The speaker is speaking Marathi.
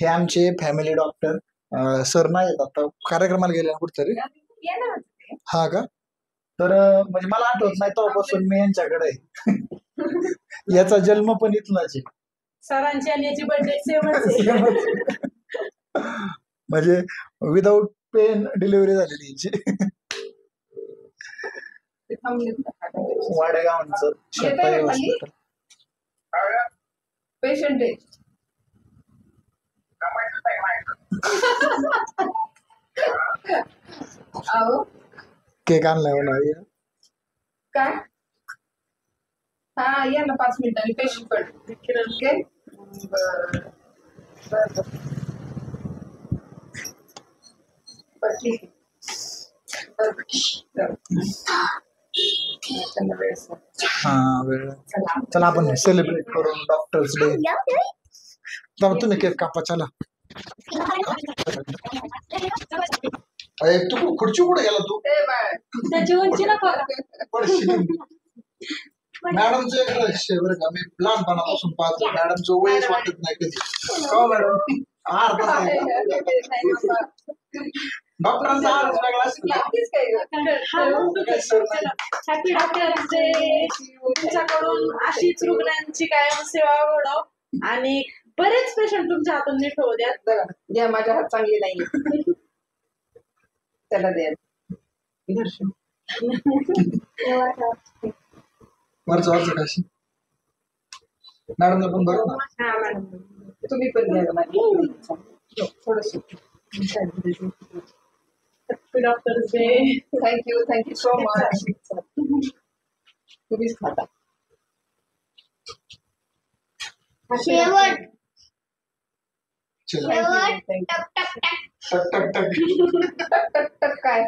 हे आमचे फॅमिली डॉक्टर सर नाही येत आता कार्यक्रमाला गेले कुठतरी. हा का? तर म्हणजे मला आठवत नाही तेव्हापासून मी यांच्याकडे आहे. याचा जन्म पण इथलाच आहे. सरांची आणि याची बर्थडे सेमच म्हणजे विदाऊट पेन डिलिव्हरी झालेली याची. वाडेगावांचं शेतकरी हॉस्पिटल. पेशंट आहे. केक आणलाय म्हणा. काय? हा या ना 5 मिनिटांनी पेशंट पण ओके. हा वेळ. चला आपण सेलिब्रेट करू डॉक्टर्स डे. तुम्ही केक कापा चला. तू खुर्ची कुठे गेला तू? त्याची उंची नको. मॅडमचं एक रहस्य बरं का, मी लहानपणापासून पाहतो मॅडमचं वयच वाटत नाही कधी. हो मॅडम. डॉक्टरांचा आरच वेगळा असेल. Happy doctors day. तुमच्याकडून अशीच रुग्णांची कायम सेवा घडो आणि बरेच पेशंट तुमच्या हातून नीट होऊ द्या. या माझ्या हात चांगली नाही त्याला द्या. वरचं वरचं कशी मॅडमला पण बरं ना. हा मॅडम तुम्ही पण द्या थोडस. Happy doctors day. Thank you so much. तुम्हीच खाता. शेवट टक टक टक. टक टक टक काय